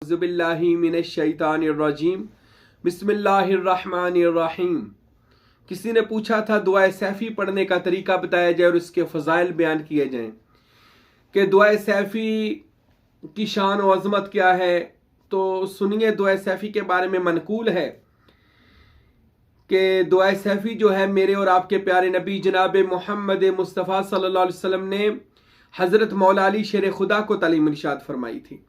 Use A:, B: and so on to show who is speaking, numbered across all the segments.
A: औज़ुबिल्लाहि मिनश्शैतानिर्रजीम बिस्मिल्लाहिर्रहमानिर्रहीम। किसी ने पूछा था दुआ सैफ़ी पढ़ने का तरीका बताया जाए और उसके फ़ज़ाइल बयान किए जाएं कि दुआ सैफ़ी की शान और अज़मत क्या है। तो सुनिए, दुआ सैफ़ी के बारे में मनकूल है कि दुआ सैफ़ी जो है मेरे और आपके प्यारे नबी जनाब मोहम्मद मुस्तफ़ा सल्लल्लाहु अलैहि वसल्लम ने हज़रत मौला अली शेर खुदा को तालीम इरशाद फरमाई थी,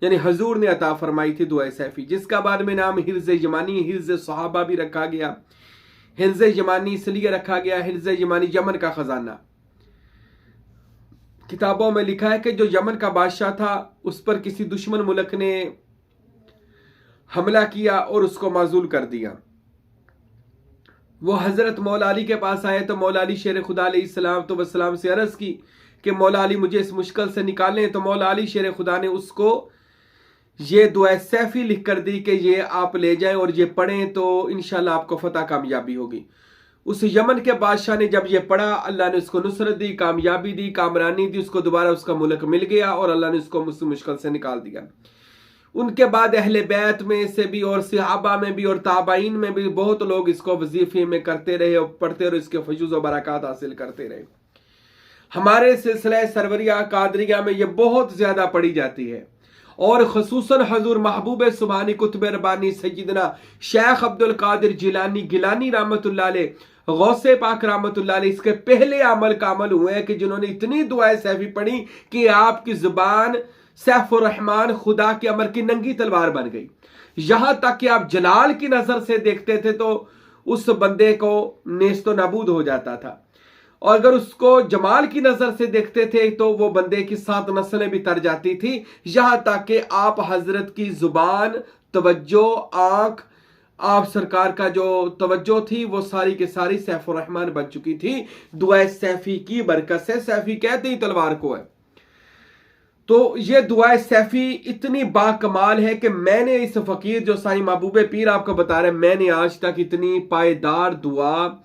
A: यानी हजूर ने अता फरमाई थी दुआ सैफ़ी, जिसका बाद में नाम हिर्ज़ यमानी, हिर्ज़ सहाबा भी रखा गया। हिर्ज़ यमानी इसलिए रखा गया, हिर्ज़ यमानी यमन का खजाना। किताबों में लिखा है कि जो यमन का बादशाह था उस पर किसी दुश्मन मुल्क ने हमला किया और उसको माजूल कर दिया। वो हजरत मौला अली के पास आए तो मौला अली शेर खुदा अलैहिस्सलाम से अर्ज की कि मौला अली मुझे इस मुश्किल से निकालें। तो मौला अली शेर खुदा ने उसको ये दुआ सैफ़ी लिख कर दी कि ये आप ले जाएं और ये पढ़ें तो इंशाल्लाह आपको फतह कामयाबी होगी। उस यमन के बादशाह ने जब ये पढ़ा, अल्लाह ने उसको नुसरत दी, कामयाबी दी, कामरानी दी, उसको दोबारा उसका मुल्क मिल गया और अल्लाह ने उसको मुश्किल से निकाल दिया। उनके बाद अहले बैत में से भी और सहाबा में भी और ताबाइन में भी बहुत लोग इसको वजीफे में करते रहे और पढ़ते रहे, इसके फजूज़ व बरक़ात हासिल करते रहे। हमारे सिलसिला सरवरिया कादरिया में ये बहुत ज्यादा पढ़ी जाती है और खसूसन हजूर महबूब सुभानी कुतुब रब्बानी सैयदना शेख अब्दुल कादिर जिलानी गिलानी रहमतुल्लाह अलैह, गौसे पाक रहमतुल्लाह अलैह, इसके पहले अमल का अमल हुए हैं कि जिन्होंने इतनी दुआएं सैफ़ी पढ़ी कि आपकी जुबान सैफुर रहमान खुदा के अमर की नंगी तलवार बन गई। यहां तक कि आप जलाल की नजर से देखते थे तो उस बंदे को नेस्तो नाबूद हो जाता था, और अगर उसको जमाल की नजर से देखते थे तो वो बंदे की 7 नस्लें भी तर जाती थी। यहां तक कि आप हजरत की जुबान, तवज्जो, आंख, आप सरकार का जो तवज्जो थी वो सारी के सारी सैफुर रहमान बन चुकी थी दुआ सैफ़ी की बरकत से। सैफ़ी कहते ही तलवार को है। तो ये दुआ सैफ़ी इतनी बाकमाल है कि मैंने इस फकीर जो साईं महबूब पीर आपको बता रहे, मैंने आज तक इतनी पायदार दुआ,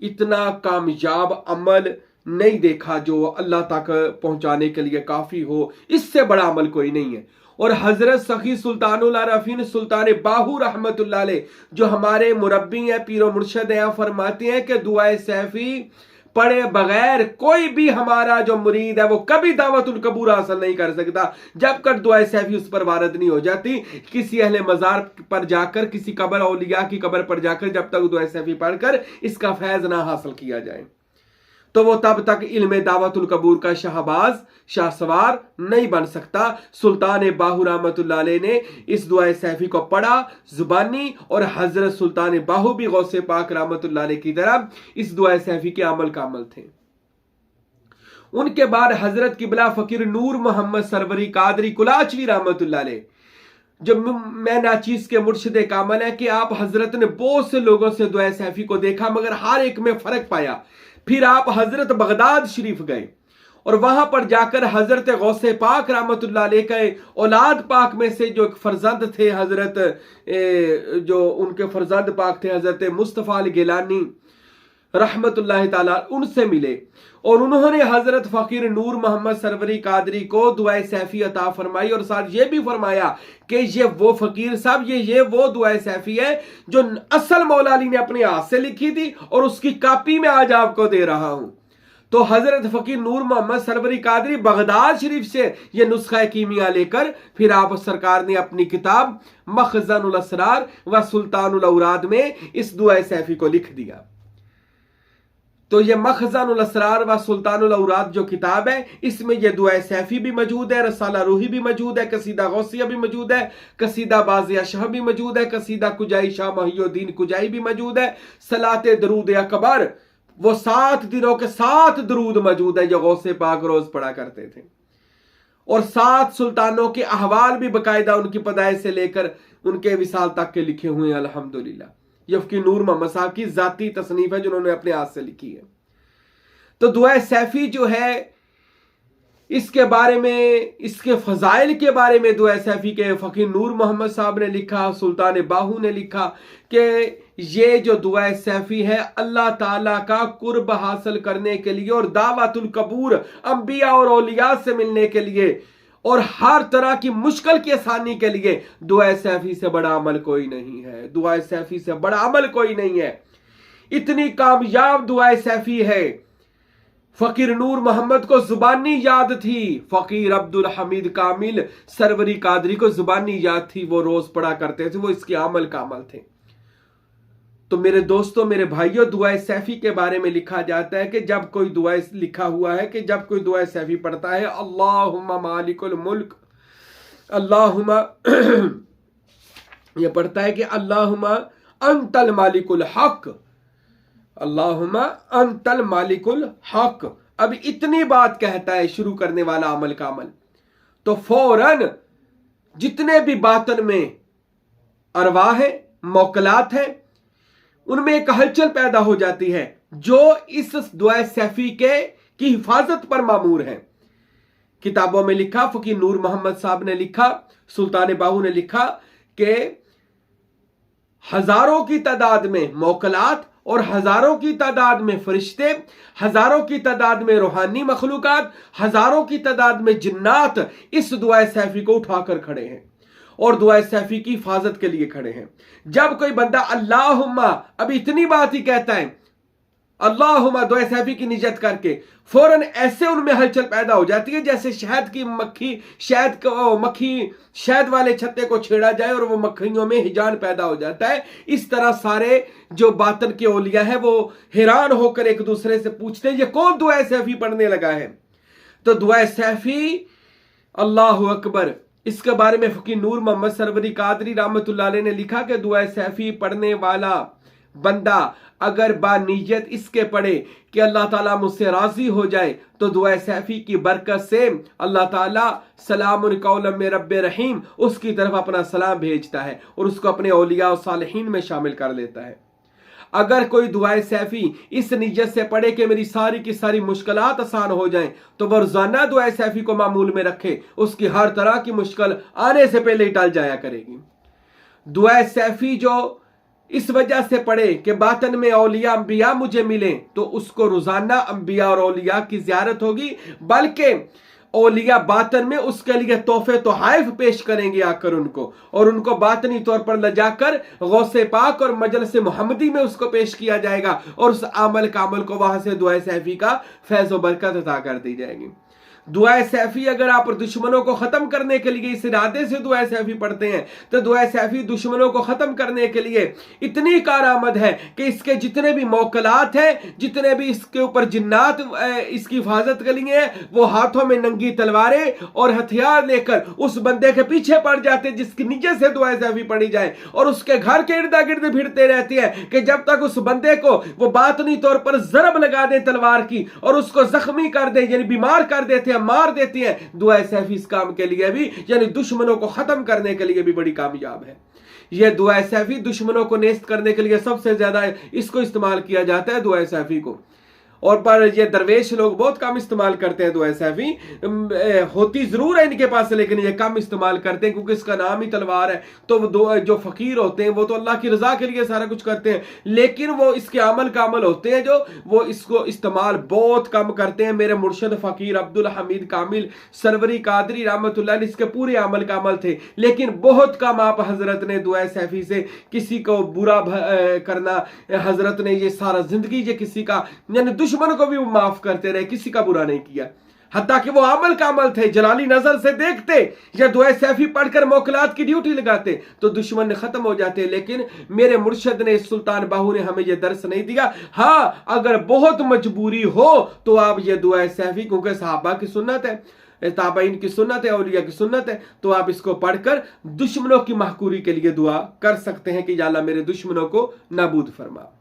A: इतना कामयाब अमल नहीं देखा जो अल्लाह तक पहुंचाने के लिए काफी हो। इससे बड़ा अमल कोई नहीं है। और हजरत सखी सुल्तानुल आरफीन सुल्तान बाहू रहमतुल्लाह अलैह जो हमारे मुरब्बी हैं, पीरो मुर्शद हैं, फरमाते हैं कि दुआ सैफ़ी पढ़े बगैर कोई भी हमारा जो मुरीद है वो कभी दावतुल कबूल हासिल नहीं कर सकता जब तक दुआ सैफ़ी उस पर वारद नहीं हो जाती। किसी अहले मज़ार पर जाकर, किसी कब्र औलिया की कब्र पर जाकर जब तक दुआ सैफ़ी पढ़कर इसका फैज़ ना हासिल किया जाए तो वो तब तक इल्म दावतुल कबूल का शाहबाज शाहसवार नहीं बन सकता। सुल्तान बाहू रहमतुल्लाह अलैह ने इस दुआ सैफ़ी को पढ़ा जुबानी, और हजरत सुल्तान बाहू भी गौसे पाक रहमतुल्लाह अलैह की तरह इस दुआ सैफ़ी के अमल का अमल थे। उनके बाद हजरत किबला फकीर नूर मोहम्मद सरवरी कादरी कुलाचवी रहमतुल्लाह अलैह, जो मैं नाचीज के मुर्शिद कामल है कि आप हजरत ने बहुत से लोगों से दुआ सैफ़ी को देखा मगर हर एक में फर्क पाया। फिर आप हजरत बगदाद शरीफ गए और वहां पर जाकर हजरत गौसे पाक रहमतुल्लाह अलैह के औलाद पाक में से जो एक फर्जंद थे, हजरत जो उनके फर्जंद पाक थे हजरत मुस्तफ़ा अल गिलानी रहमतुल्लाह ताला, उनसे मिले और उन्होंने हजरत फकीर नूर मोहम्मद सरवरी कादरी को दुआ सैफ़ी अता फरमाई और साथ ये भी फरमाया कि ये वो फकीर साहब, ये वो दुआ सैफ़ी है जो असल मौला अली ने अपने हाथ से लिखी थी और उसकी कॉपी में आज आपको दे रहा हूं। तो हजरत फकीर नूर मोहम्मद सरवरी कादरी बगदाद शरीफ से ये नुस्खा कीमिया लेकर फिर आप सरकार ने अपनी किताब मखज़नुल असरार व सुल्तानुल औराद में इस दुआ सैफ़ी को लिख दिया। तो ये मखज़नुल असरार व सुल्तानुल औराद जो किताब है इसमें ये दुआ सैफ़ी भी मौजूद है, रसाला रूही भी मौजूद है, कसीदा गौसिया भी मौजूद है, कसीदा बाज़िया शाह भी मौजूद है, कसीदा कुजाई शाह महियुद्दीन कुजाई भी मौजूद है, सलाते दरूद अकबर वो 7 दिनों के 7 दरूद मौजूद है जो गौसे पाक रोज पढ़ा करते थे, और 7 सुल्तानों के अहवाल भी बाकायदा उनकी पैदाइश से लेकर उनके विसाल तक के लिखे हुए हैं। अल्हम्दुलिल्लाह ये फकीर नूर मोहम्मद साहब की जाती तसनीफ है जिन्होंने अपने हाथ से लिखी है। तो दुआ सैफ़ी जो है इसके बारे में, इसके फजाइल के बारे में दुआ सैफ़ी के फकीर नूर मोहम्मद साहब ने लिखा, सुल्तान बाहू ने लिखा कि ये जो दुआ सैफ़ी है अल्लाह ताला का कुर्ब हासिल करने के लिए और दावतुल कबूल अंबिया और औलिया से मिलने के लिए और हर तरह की मुश्किल की आसानी के लिए दुआ सैफी से बड़ा अमल कोई नहीं है। दुआ सैफी से बड़ा अमल कोई नहीं है। इतनी कामयाब दुआ सैफी है, फकीर नूर मोहम्मद को जुबानी याद थी, फकीर अब्दुल हमीद कामिल सरवरी कादरी को जुबानी याद थी, वो रोज पढ़ा करते थे, वो इसके अमल का अमल थे। तो मेरे दोस्तों, मेरे भाइयों, दुआ सैफी के बारे में लिखा जाता है कि जब कोई दुआ, लिखा हुआ है कि जब कोई दुआ सैफी पढ़ता है, अल्लाहुम्मा मालिकुल मुल्क, अल्लाहुम्मा ये पढ़ता है कि अल्लाहुम्मा अंतल मालिकुल हक, अल्लाहुम्मा अंतल मालिकुल हक, अब इतनी बात कहता है शुरू करने वाला अमल का अमल, तो फौरन जितने भी बातन में अरवाह है, मौकलात है, उनमें एक हलचल पैदा हो जाती है जो इस दुआ सैफी की हिफाजत पर मामूर है। किताबों में लिखा, फकीर नूर मोहम्मद साहब ने लिखा, सुल्तान बाहू ने लिखा कि हजारों की तादाद में मौकलात और हजारों की तादाद में फरिश्ते, हजारों की तादाद में रूहानी मखलूकात, हजारों की तादाद में जिन्नात इस दुआ सैफी को उठाकर खड़े हैं और दुआ सैफी की हिफाजत के लिए खड़े हैं। जब कोई बंदा अल्लाहुम्मा, अब इतनी बात ही कहता है, अल्लाहुम्मा दुआ सैफी की निजत करके, फौरन ऐसे उनमें हलचल पैदा हो जाती है जैसे शहद की मक्खी, शहद वाले छत्ते को छेड़ा जाए और वो मक्खियों में हिजान पैदा हो जाता है। इस तरह सारे जो बातन के औलिया है वो हैरान होकर एक दूसरे से पूछते हैं, ये कौन दुआ सैफी पढ़ने लगा है? तो दुआ सैफी, अल्लाह अकबर, इसके बारे में फकीर नूर मोहम्मद सरवरी कादरी रहमतुल्लाह अलैह ने लिखा कि दुआ सैफी पढ़ने वाला बंदा अगर बानीयत इसके पढ़े कि अल्लाह ताला मुझसे राजी हो जाए, तो दुआ सैफी की बरकत से अल्लाह ताला सलामुन कौलन मिर रब्बिर रहीम उसकी तरफ अपना सलाम भेजता है और उसको अपने औलिया और सालिहीन में शामिल कर लेता है। अगर कोई दुआ सैफी इस नियत से पढ़े कि मेरी सारी की सारी मुश्किलात आसान हो जाएं, तो वह रोजाना दुआ सैफी को मामूल में रखे, उसकी हर तरह की मुश्किल आने से पहले ही टल जाया करेगी। दुआ सैफी जो इस वजह से पढ़े कि बातन में औलिया अंबिया मुझे मिले, तो उसको रोजाना अंबिया और औलिया की ज़ियारत होगी, बल्कि औलिया बातन में उसके लिए तोहफे तोहाइफ पेश करेंगे आकर उनको, और उनको बातनी तौर पर ले जाकर गौसे पाक और मजलिस मोहम्मदी में उसको पेश किया जाएगा और उस अमल का अमल को वहां से दुआ सैफी का फैज़ व बरकत अता कर दी जाएगी। दुआ सैफी अगर आप दुश्मनों को खत्म करने के लिए इस इरादे से दुआ सैफी पढ़ते हैं, तो दुआ सैफी दुश्मनों को खत्म करने के लिए इतनी कारआमद है कि इसके जितने भी मौकलात हैं, जितने भी इसके ऊपर जिन्नात इसकी हिफाजत के लिए हैं, वो हाथों में नंगी तलवारें और हथियार लेकर उस बंदे के पीछे पड़ जाते हैं जिसकी नीचे से दुआ सैफी पढ़ी जाए, और उसके घर के इर्दा गिर्द भिड़ते रहते हैं कि जब तक उस बंदे को वो बातनी तौर पर जरब लगा दें तलवार की और उसको जख्मी कर दें, यानी बीमार कर देते हैं, मार देती है। दुआ सैफी इस काम के लिए भी, यानी दुश्मनों को खत्म करने के लिए भी बड़ी कामयाब है। यह दुआ सैफी दुश्मनों को नेस्त करने के लिए सबसे ज्यादा इसको इस्तेमाल किया जाता है, दुआ सैफी को। और पर ये दरवेश लोग बहुत कम इस्तेमाल करते हैं दुआ सैफी, होती जरूर है इनके पास, लेकिन ये कम इस्तेमाल करते हैं क्योंकि इसका नाम ही तलवार है। तो वो जो फकीर होते हैं वो तो अल्लाह की रजा के लिए सारा कुछ करते हैं, लेकिन वो इसके अमल का अमल होते हैं जो वो इसको इस्तेमाल बहुत कम करते हैं। मेरे मुर्शद फकीर अब्दुल हमीद कामिल सरवरी कादरी रहमतुल्लाह अलैह इसके पूरे अमल का अमल थे, लेकिन बहुत कम आप हजरत ने दुआ सैफी से किसी को बुरा करना, हजरत ने ये सारा जिंदगी ये किसी का, यानी दुश्मन को भी वो माफ करते रहे, किसी का बुरा नहीं किया। हत्ता कि वो अमल का अमल थे, जलाली नजर से देखते या दुआ सैफी पढ़कर मौकलात की ड्यूटी लगाते तो दुश्मन खत्म हो जाते। लेकिन मेरे मुर्शद ने, सुल्तान बाहू ने हमें यह दर्स नहीं दिया। हाँ, अगर बहुत मजबूरी हो तो आप ये दुआ सैफी, क्योंकि सहाबा की सुन्नत है, ताबईन की सुन्नत है, औलिया की सुन्नत है, तो आप इसको पढ़कर दुश्मनों की महकूरी के लिए दुआ कर सकते हैं कि या अल्लाह मेरे दुश्मनों को नाबूद फरमा।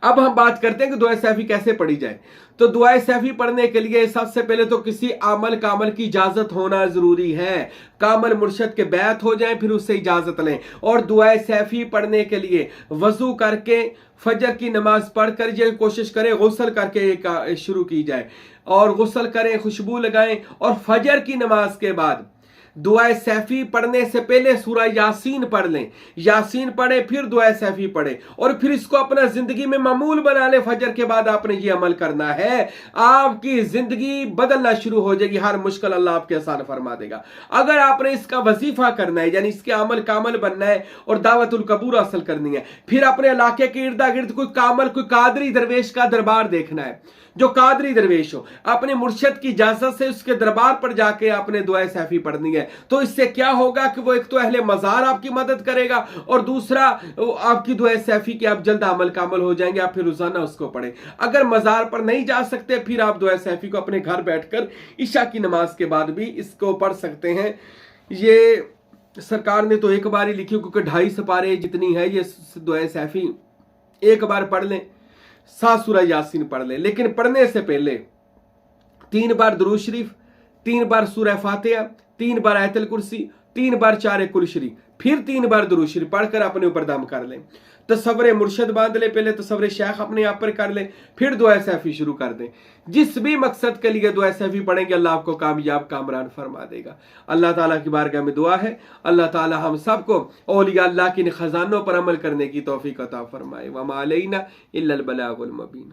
A: अब हम बात करते हैं कि दुआ सैफी कैसे पढ़ी जाए। तो दुआ सैफी पढ़ने के लिए सबसे पहले तो किसी अमल की इजाजत होना जरूरी है। कामल मुर्शद के बैत हो जाए, फिर उससे इजाजत लें। और दुआ सैफी पढ़ने के लिए वजू करके फजर की नमाज पढ़कर ये कोशिश करें गुस्ल करके शुरू की जाए, और गुस्ल करें, खुशबू लगाएं, और फजर की नमाज के बाद दुआ सैफी पढ़ने से पहले सूरह यासीन पढ़ लें, यासीन पढ़े फिर दुआ सैफी पढ़े और फिर इसको अपना जिंदगी में मामूल बना ले। फजर के बाद आपने ये अमल करना है, आपकी जिंदगी बदलना शुरू हो जाएगी, हर मुश्किल अल्लाह आपके आसान फरमा देगा। अगर आपने इसका वजीफा करना है, यानी इसके अमल कामल बनना है और दावतुल कबूल हासिल करनी है, फिर अपने इलाके के इर्दा गिर्द कोई कामल, कोई कादरी दरवेश का दरबार देखना है, जो कादरी दरवेश हो, अपने मुर्शिद की इजाजत से उसके दरबार पर जाके आपने दुआ सैफी पढ़नी है। तो इससे क्या होगा कि वो एक तो अहले मजार आपकी मदद करेगा और दूसरा आपकी दुआ सैफी के आप जल्द अमल कामल हो जाएंगे, आप फिर रोजाना उसको पढ़ें। अगर मजार पर नहीं जा सकते फिर आप दुआ सैफी को अपने घर बैठकर ईशा की नमाज के बाद भी इसको पढ़ सकते हैं। ये सरकार ने तो एक बार ही लिखी, क्योंकि 2.5 सपारे जितनी है ये दुआ सैफी, एक बार पढ़ लें, 7 सूरह यासीन पढ़ लें, लेकिन पढ़ने से पहले 3 बार दुरूद शरीफ, 3 बार सूरह फातिहा, 3 बार आयतुल कुर्सी, 3 बार 4 कुल शरीफ, फिर 3 बार दुरूद शरीफ पढ़कर अपने ऊपर दम कर लें। तसव्वुर मुर्शिद बांध ले, पहले तसव्वुर शेख अपने आप पर कर ले, फिर दुआ सैफी शुरू कर दें। जिस भी मकसद के लिए दुआ सैफी पढ़ेंगे अल्लाह आपको कामयाब कामरान फरमा देगा। अल्लाह ताला की बारगाह में दुआ है, अल्लाह ताला हम सबको औलिया अल्लाह के इन खजानों पर अमल करने की तौफीक अता फरमाए। वमा अलैना इल्लल बलागुल मुबीन।